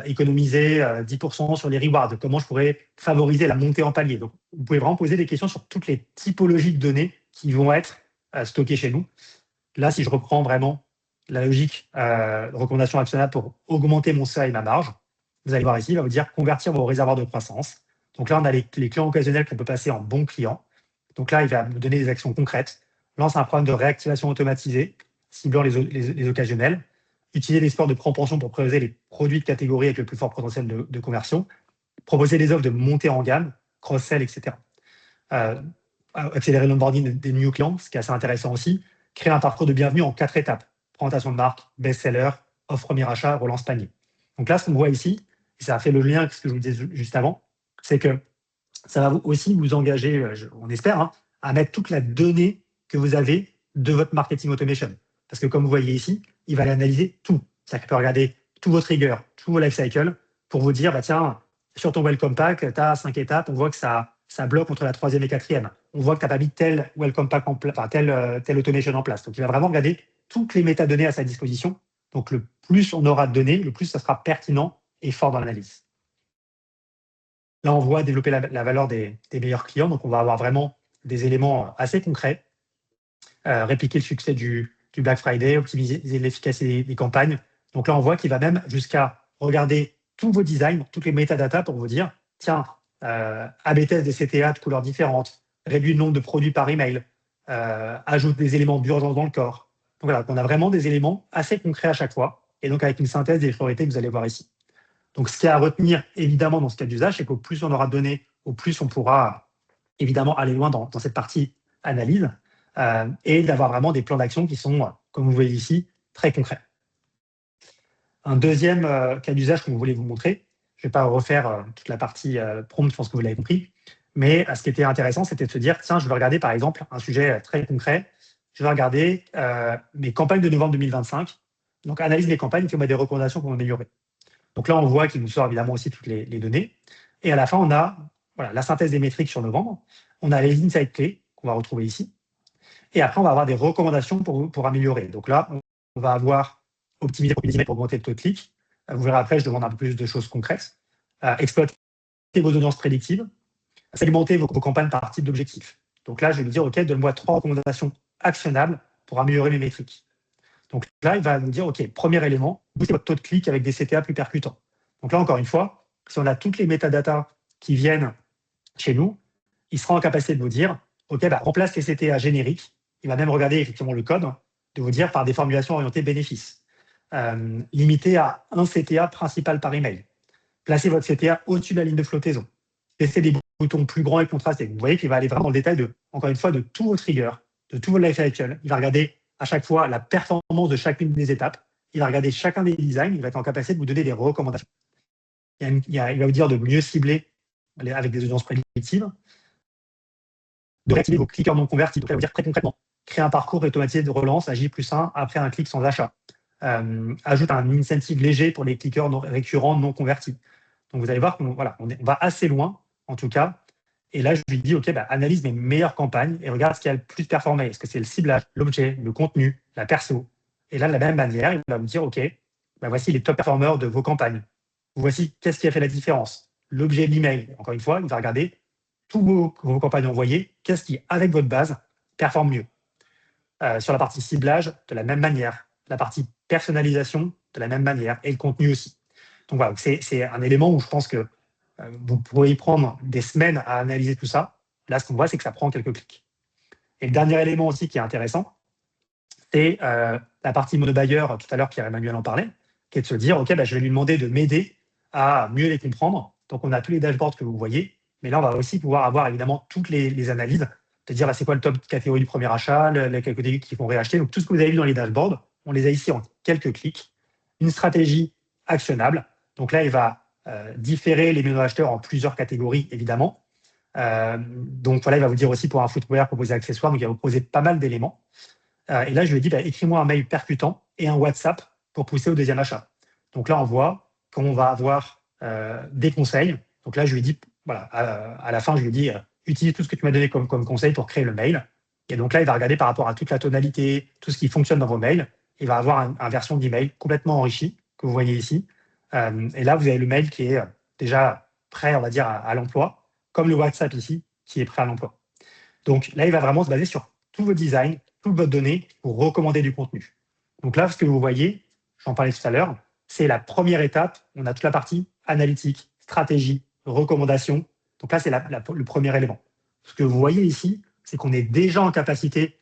économiser 10% sur les rewards, comment je pourrais favoriser la montée en palier. Donc, vous pouvez vraiment poser des questions sur toutes les typologies de données qui vont être stockées chez nous. Là, si je reprends vraiment la logique de recommandation actionnable pour augmenter mon CA et ma marge, vous allez voir ici, il va vous dire convertir vos réservoirs de croissance. Donc là, on a les clients occasionnels qu'on peut passer en bons clients. Donc là, il va me donner des actions concrètes. Lance un programme de réactivation automatisée, ciblant les occasionnels. Utiliser des scores de propension pour prioriser les produits de catégorie avec le plus fort potentiel de conversion. Proposer des offres de montée en gamme, cross-sell, etc. Accélérer l'onboarding des nouveaux clients, ce qui est assez intéressant aussi. Créer un parcours de bienvenue en 4 étapes. Présentation de marque, best-seller, offre premier achat, relance panier. Donc là, ce qu'on voit ici, et ça a fait le lien avec ce que je vous disais juste avant, c'est que ça va aussi vous engager, on espère, à mettre toute la donnée que vous avez de votre marketing automation. Parce que comme vous voyez ici, il va analyser tout. C'est-à-dire qu'il peut regarder tous vos triggers, tous vos life cycles pour vous dire, tiens, sur ton welcome pack, tu as 5 étapes, on voit que ça bloque entre la 3e et 4e. On voit que tu n'as pas mis tel welcome pack telle automation en place. Donc, il va vraiment regarder toutes les métadonnées à sa disposition. Donc, le plus on aura de données, le plus ça sera pertinent et fort dans l'analyse. Là, on voit développer la valeur des meilleurs clients. Donc, on va avoir vraiment des éléments assez concrets. Répliquer le succès du Black Friday, optimiser l'efficacité des campagnes. Donc là, on voit qu'il va même jusqu'à regarder tous vos designs, toutes les métadatas pour vous dire, tiens, A/B test des CTA de couleurs différentes, réduit le nombre de produits par email, ajoute des éléments d'urgence dans le corps. Donc voilà, on a vraiment des éléments assez concrets à chaque fois, et donc avec une synthèse des priorités que vous allez voir ici. Donc ce qu'il y a à retenir évidemment dans ce cas d'usage, c'est qu'au plus on aura de données, au plus on pourra évidemment aller loin dans cette partie analyse et d'avoir vraiment des plans d'action qui sont, comme vous voyez ici, très concrets. Un deuxième cas d'usage que je voulais vous montrer, je ne vais pas refaire toute la partie prompt, je pense que vous l'avez compris, mais ce qui était intéressant, c'était de se dire, tiens, je vais regarder par exemple un sujet très concret, je vais regarder mes campagnes de novembre 2025, donc analyse mes campagnes qui ont des recommandations pour m'améliorer. Donc là, on voit qu'il nous sort évidemment aussi toutes les données, et à la fin, on a la synthèse des métriques sur novembre, on a les insights clés qu'on va retrouver ici, et après, on va avoir des recommandations pour améliorer. Donc là, on va avoir optimiser pour augmenter le taux de clic. Vous verrez après, je demande un peu plus de choses concrètes. Exploiter vos audiences prédictives, segmenter vos campagnes par type d'objectif. Donc là, je vais lui dire, OK, donne-moi 3 recommandations actionnables pour améliorer mes métriques. Donc là, il va nous dire, OK, premier élément, booster votre taux de clic avec des CTA plus percutants. Donc là, encore une fois, si on a toutes les métadatas qui viennent chez nous, il sera en capacité de vous dire, OK, remplace les CTA génériques. Il va même regarder effectivement le code, de vous dire par des formulations orientées bénéfices. Limité à un CTA principal par email. Placez votre CTA au-dessus de la ligne de flottaison. Laissez des boutons plus grands et contrastés. Vous voyez qu'il va aller vraiment dans le détail encore une fois, de tous vos triggers, de tous vos life cycles. Il va regarder à chaque fois la performance de chacune des étapes. Il va regarder chacun des designs. Il va être en capacité de vous donner des recommandations. Il va vous dire de mieux cibler avec des audiences prédictives, de réactiver vos cliqueurs non convertis. Donc, il va vous dire très concrètement, créer un parcours automatisé de relance à J+1 après un clic sans achat. Ajoute un incentive léger pour les cliqueurs récurrents non convertis. Donc, vous allez voir qu'on va assez loin, en tout cas. Et là, je lui dis, OK, analyse mes meilleures campagnes et regarde ce qui a le plus performé. Est-ce que c'est le ciblage, l'objet, le contenu, la perso? Et là, de la même manière, il va vous dire, OK, voici les top performers de vos campagnes. Voici qu'est-ce qui a fait la différence. L'objet de l'email. Encore une fois, il va regarder tous vos campagnes envoyées, qu'est-ce qui, avec votre base, performe mieux. Sur la partie ciblage, de la même manière. La partie personnalisation, de la même manière. Et le contenu aussi. Donc voilà, c'est un élément où je pense que vous pourrez y prendre des semaines à analyser tout ça. Là, ce qu'on voit, c'est que ça prend quelques clics. Et le dernier élément aussi qui est intéressant, c'est la partie monobuyer, tout à l'heure, Pierre-Emmanuel en parlait, qui est de se dire, OK, je vais lui demander de m'aider à mieux les comprendre. Donc, on a tous les dashboards que vous voyez. Mais là, on va aussi pouvoir avoir évidemment toutes les analyses, de dire c'est quoi le top catégorie du premier achat, les catégories qui vont réacheter. Donc, tout ce que vous avez vu dans les dashboards, on les a ici en quelques clics. Une stratégie actionnable. Donc là, il va différer les mono-acheteurs en plusieurs catégories, évidemment. Donc voilà, il va vous dire aussi pour un footwear, proposer accessoires. Donc, il va vous proposer pas mal d'éléments. Et là, je lui ai dit, écris-moi un mail percutant et un WhatsApp pour pousser au deuxième achat. Donc là, on voit qu'on va avoir des conseils. Donc là, je lui ai dit, à la fin, je lui ai dit, utilise tout ce que tu m'as donné comme conseil pour créer le mail. Et donc là, il va regarder par rapport à toute la tonalité, tout ce qui fonctionne dans vos mails. Il va avoir une version d'email complètement enrichie, que vous voyez ici. Et là, vous avez le mail qui est déjà prêt, on va dire, à l'emploi, comme le WhatsApp ici, qui est prêt à l'emploi. Donc là, il va vraiment se baser sur tous vos designs, toutes vos données pour recommander du contenu. Donc là, ce que vous voyez, j'en parlais tout à l'heure, c'est la première étape. On a toute la partie analytique, stratégie, recommandation. Donc là, c'est le premier élément. Ce que vous voyez ici, c'est qu'on est déjà en capacité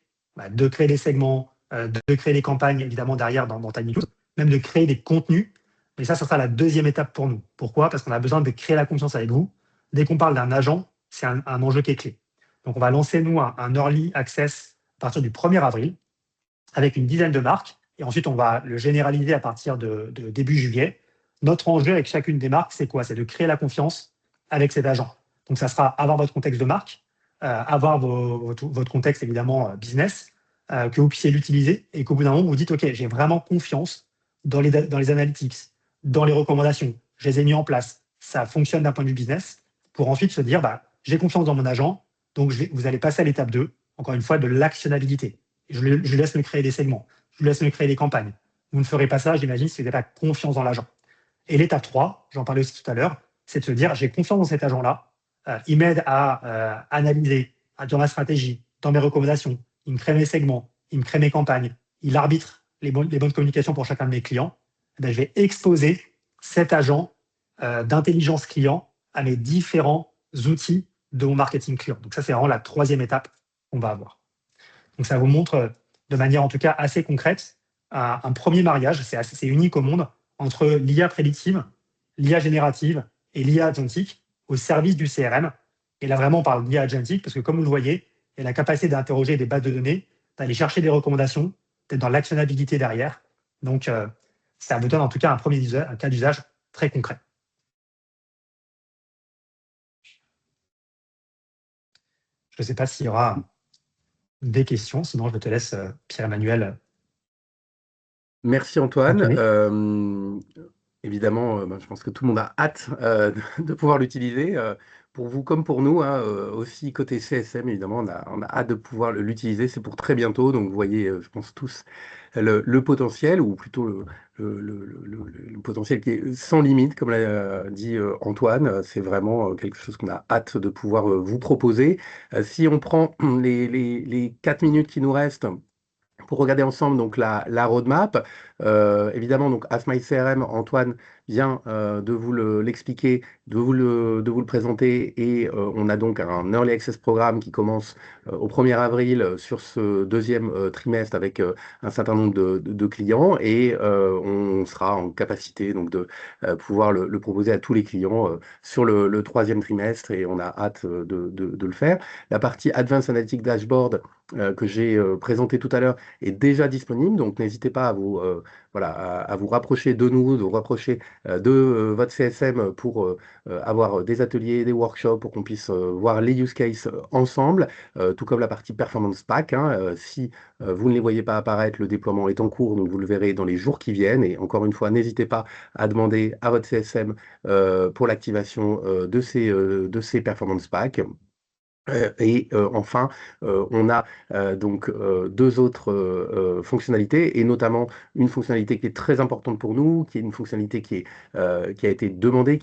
de créer des segments, de créer des campagnes, évidemment, derrière dans TinyTools, même de créer des contenus. Mais ça sera la deuxième étape pour nous. Pourquoi? Parce qu'on a besoin de créer la confiance avec vous. Dès qu'on parle d'un agent, c'est un enjeu qui est clé. Donc, on va lancer, nous, un early access à partir du 1er avril avec une dizaine de marques. Et ensuite, on va le généraliser à partir de début juillet. Notre enjeu avec chacune des marques, c'est quoi? C'est de créer la confiance avec cet agent. Donc, ça sera avoir votre contexte de marque, avoir votre contexte, évidemment, business, que vous puissiez l'utiliser et qu'au bout d'un moment, vous vous dites, OK, j'ai vraiment confiance dans les analytics, dans les recommandations. Je les ai mis en place. Ça fonctionne d'un point de vue business pour ensuite se dire, j'ai confiance dans mon agent, donc vous allez passer à l'étape 2, encore une fois, de l'actionnabilité. Je laisse me créer des segments, je laisse me créer des campagnes. Vous ne ferez pas ça, j'imagine, si vous n'avez pas confiance dans l'agent. Et l'étape 3, j'en parlais aussi tout à l'heure, c'est de se dire, j'ai confiance dans cet agent-là, il m'aide à analyser dans ma stratégie, dans mes recommandations, il me crée mes segments, il me crée mes campagnes, il arbitre les bonnes communications pour chacun de mes clients. Je vais exposer cet agent d'intelligence client à mes différents outils de mon marketing client. Donc ça, c'est vraiment la troisième étape qu'on va avoir. Donc ça vous montre de manière en tout cas assez concrète un premier mariage, c'est unique au monde, entre l'IA prédictive, l'IA générative et l'IA agentique au service du CRM Et là, vraiment, on parle d'IA agentique parce que, comme vous le voyez, il y a la capacité d'interroger des bases de données, d'aller chercher des recommandations, d'être dans l'actionnabilité derrière. Donc, ça vous donne en tout cas un cas d'usage très concret. Je ne sais pas s'il y aura des questions, sinon je te laisse, Pierre-Emmanuel. Merci Antoine. Entonner. Évidemment, je pense que tout le monde a hâte de pouvoir l'utiliser. Pour vous comme pour nous, hein, aussi côté CSM, évidemment, on a hâte de pouvoir l'utiliser. C'est pour très bientôt. Donc, vous voyez, je pense tous le potentiel, ou plutôt le potentiel qui est sans limite, comme l'a dit Antoine. C'est vraiment quelque chose qu'on a hâte de pouvoir vous proposer. Si on prend les 4 minutes qui nous restent, pour regarder ensemble donc la roadmap. Évidemment, donc Ask My CRM, Antoine vient de vous l'expliquer, de vous le présenter, et on a donc un Early Access programme qui commence au 1er avril sur ce deuxième trimestre avec un certain nombre de clients, et on sera en capacité donc de pouvoir le proposer à tous les clients sur le troisième trimestre, et on a hâte de le faire. La partie Advanced Analytics Dashboard que j'ai présenté tout à l'heure est déjà disponible, donc n'hésitez pas à vous, voilà, à vous rapprocher de nous, de vous rapprocher de votre CSM pour avoir des ateliers, des workshops, pour qu'on puisse voir les use cases ensemble, tout comme la partie Performance Pack, hein. Si vous ne les voyez pas apparaître, le déploiement est en cours, donc vous le verrez dans les jours qui viennent. Et encore une fois, n'hésitez pas à demander à votre CSM pour l'activation de ces Performance Packs. Enfin, on a donc deux autres fonctionnalités, et notamment une fonctionnalité qui est très importante pour nous, qui est une fonctionnalité qui a été demandée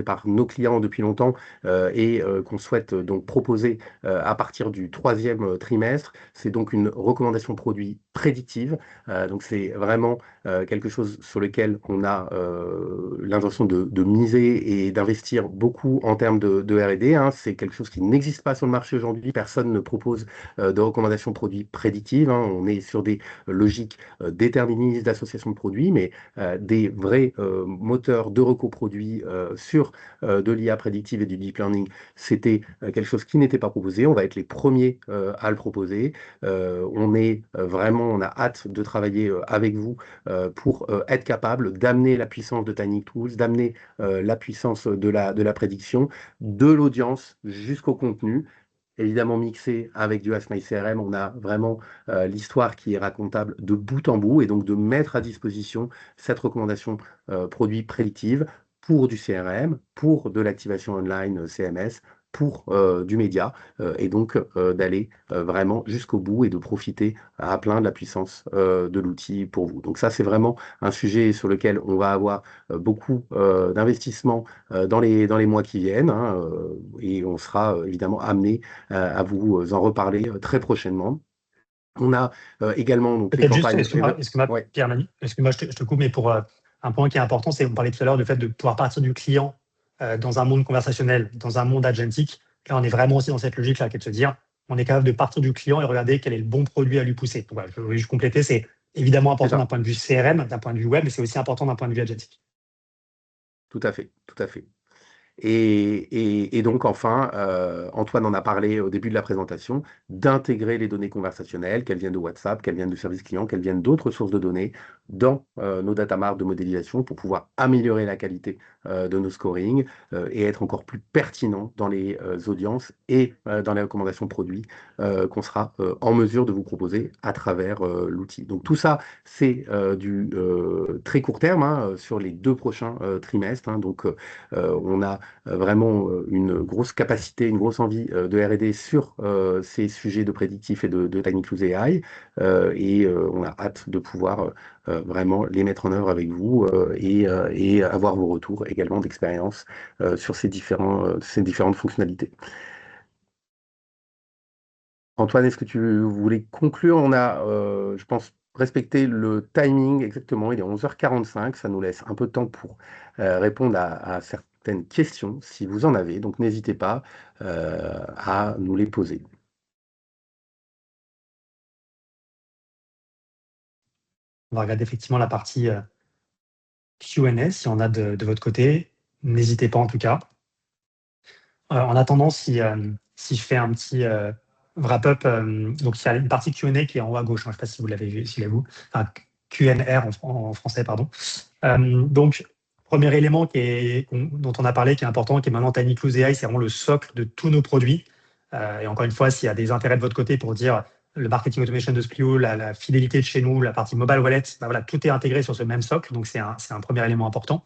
par nos clients depuis longtemps, et qu'on souhaite donc proposer à partir du troisième trimestre. C'est donc une recommandation produit prédictive. Donc c'est vraiment quelque chose sur lequel on a l'intention de miser et d'investir beaucoup en termes de R&D, hein. C'est quelque chose qui n'existe pas sur le marché aujourd'hui. Personne ne propose de recommandations produits prédictives, hein. On est sur des logiques déterministes d'association de produits, mais des vrais moteurs de recoproduits sur de l'IA prédictive et du deep learning, c'était quelque chose qui n'était pas proposé. On va être les premiers à le proposer. On a hâte de travailler avec vous pour être capable d'amener la puissance de Tiny Tools, d'amener la puissance de la prédiction, de l'audience jusqu'au contenu. Évidemment mixé avec du Ask My CRM, on a vraiment l'histoire qui est racontable de bout en bout, et donc de mettre à disposition cette recommandation produit prédictive pour du CRM, pour de l'activation online CMS, pour du média, et donc d'aller vraiment jusqu'au bout et de profiter à plein de la puissance de l'outil pour vous. Donc ça, c'est vraiment un sujet sur lequel on va avoir beaucoup d'investissements dans les mois qui viennent, hein, et on sera évidemment amené à vous en reparler très prochainement. On a également donc les Peut-être juste, campagnes. excuse-moi, Ouais. Pierre-Emmanuel, excuse-moi, je te coupe, mais pour un point qui est important, c'est, on parlait tout à l'heure du fait de pouvoir partir du client dans un monde conversationnel, dans un monde agentique. Là, on est vraiment aussi dans cette logique-là, qui est de se dire, on est capable de partir du client et regarder quel est le bon produit à lui pousser. Donc, voilà, je voulais juste compléter, c'est évidemment C'est important d'un ça, point de vue CRM, d'un point de vue web, mais c'est aussi important d'un point de vue agentique. tout à fait, tout à fait. Et donc enfin, Antoine en a parlé au début de la présentation, d'intégrer les données conversationnelles, qu'elles viennent de WhatsApp, qu'elles viennent de service client, qu'elles viennent d'autres sources de données, dans nos data marts de modélisation, pour pouvoir améliorer la qualité de nos scorings et être encore plus pertinent dans les audiences et dans les recommandations produits qu'on sera en mesure de vous proposer à travers l'outil. Donc tout ça, c'est du très court terme, hein, sur les 2 prochains trimestres, hein. Donc on a vraiment une grosse capacité, une grosse envie de R&D sur ces sujets de prédictif et de Tiny Tools AI, et on a hâte de pouvoir vraiment les mettre en œuvre avec vous, et avoir vos retours également d'expérience sur ces différentes fonctionnalités. Antoine, est-ce que tu voulais conclure? On a, je pense, respecté le timing exactement. Il est 11h45. Ça nous laisse un peu de temps pour répondre à certaines questions, si vous en avez. Donc, n'hésitez pas à nous les poser. On va regarder effectivement la partie Q&A, si on a de votre côté. N'hésitez pas en tout cas. En attendant, si je fais un petit wrap-up, donc il y a une partie Q&A qui est en haut à gauche, hein, je ne sais pas si vous l'avez vu, si vous, enfin QNR en français, pardon. Donc, premier élément dont on a parlé, qui est important, qui est maintenant TinyCluse AI, c'est vraiment le socle de tous nos produits. Et encore une fois, s'il y a des intérêts de votre côté pour dire le marketing automation de Splio, la fidélité de chez nous, la partie mobile wallet, bah voilà, tout est intégré sur ce même socle, donc c'est un premier élément important.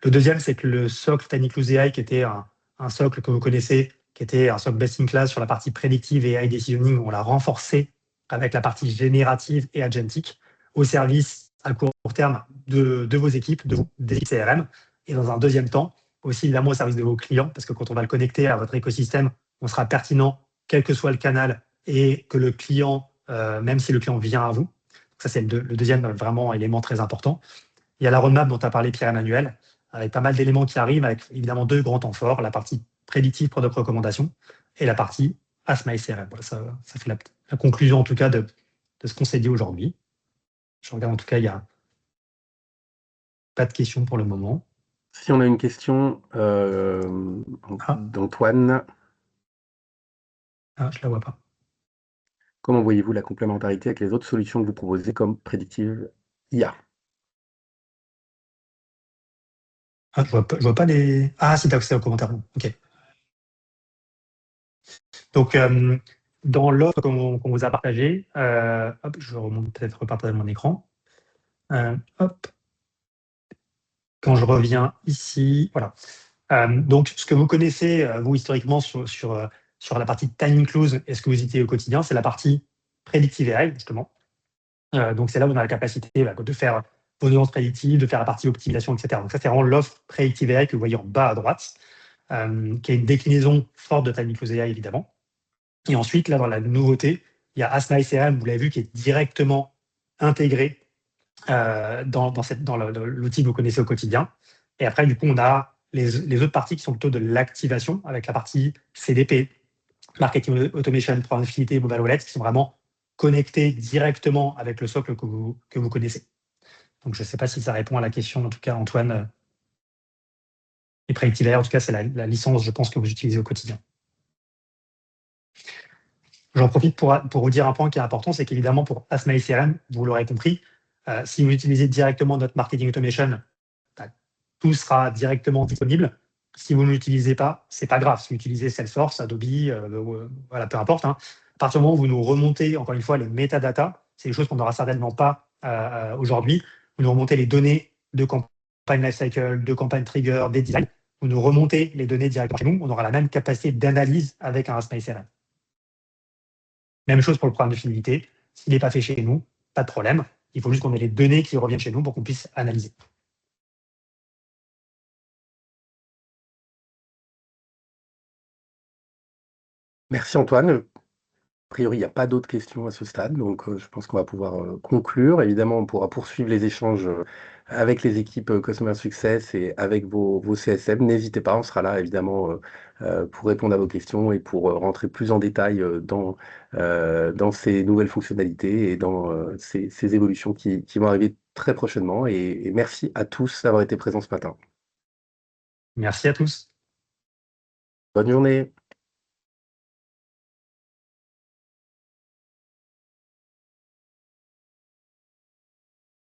Le deuxième, c'est que le socle TinyCluse AI, qui était un socle que vous connaissez, qui était un socle best-in-class sur la partie prédictive et AI decisioning, on l'a renforcé avec la partie générative et agentique au service à court terme de vos équipes, des équipes CRM. Et dans un deuxième temps, aussi évidemment au service de vos clients, parce que quand on va le connecter à votre écosystème, on sera pertinent, quel que soit le canal, et que le client, même si le client vient à vous. Donc ça, c'est le deuxième vraiment élément très important. Il y a la roadmap dont a parlé Pierre-Emmanuel, avec pas mal d'éléments qui arrivent, avec évidemment 2 grands temps forts, la partie prédictive, product recommandation, et la partie Ask My CRM. Voilà, ça fait la conclusion en tout cas de ce qu'on s'est dit aujourd'hui. Je regarde en tout cas, il n'y a pas de questions pour le moment. Si on a une question d'Antoine. Ah, je ne la vois pas. Comment voyez-vous la complémentarité avec les autres solutions que vous proposez comme Predictive IA? Ah, je vois pas les... Ah, c'est accès au commentaire. OK. Donc, dans l'offre qu'on vous a partagée, hop, je remonte peut-être repartager mon écran. Hop. Quand je reviens ici, voilà. Donc, ce que vous connaissez, vous, historiquement, sur la partie TinyCluse et ce que vous utilisez au quotidien, c'est la partie Predictive AI, justement. Donc, c'est là où on a la capacité de faire vos nuances prédictives, de faire la partie optimisation, etc. Donc, ça, c'est vraiment l'offre Predictive AI que vous voyez en bas à droite, qui est une déclinaison forte de TinyCluse AI, évidemment. Et ensuite, là, dans la nouveauté, il y a Ask My CRM, vous l'avez vu, qui est directement intégré dans l'outil que vous connaissez au quotidien. Et après, du coup, on a les autres parties qui sont plutôt de l'activation, avec la partie CDP, Marketing Automation, Programme Affinité, Mobile Wallet, qui sont vraiment connectés directement avec le socle que vous connaissez. Donc, je ne sais pas si ça répond à la question, en tout cas, Antoine. Et Predictive AI, en tout cas, c'est la licence, je pense, que vous utilisez au quotidien. J'en profite pour vous dire un point qui est important, c'est qu'évidemment, pour Ask My CRM, vous l'aurez compris, si vous utilisez directement notre Marketing Automation, tout sera directement disponible. Si vous ne l'utilisez pas, c'est pas grave. Si vous utilisez Salesforce, Adobe, voilà, peu importe. À partir du moment où vous nous remontez, encore une fois, les metadata, c'est des choses qu'on n'aura certainement pas aujourd'hui. Vous nous remontez les données de campagne lifecycle, de campagne trigger, des designs. Vous nous remontez les données directement chez nous. On aura la même capacité d'analyse avec un Ask My CRM. Même chose pour le programme de fidélité. S'il n'est pas fait chez nous, pas de problème. Il faut juste qu'on ait les données qui reviennent chez nous pour qu'on puisse analyser. Merci Antoine. A priori, il n'y a pas d'autres questions à ce stade, donc je pense qu'on va pouvoir conclure. Évidemment, on pourra poursuivre les échanges avec les équipes Customer Success et avec vos CSM. N'hésitez pas, on sera là évidemment pour répondre à vos questions et pour rentrer plus en détail dans ces nouvelles fonctionnalités et dans ces évolutions qui vont arriver très prochainement. Et merci à tous d'avoir été présents ce matin. Merci à tous. Bonne journée.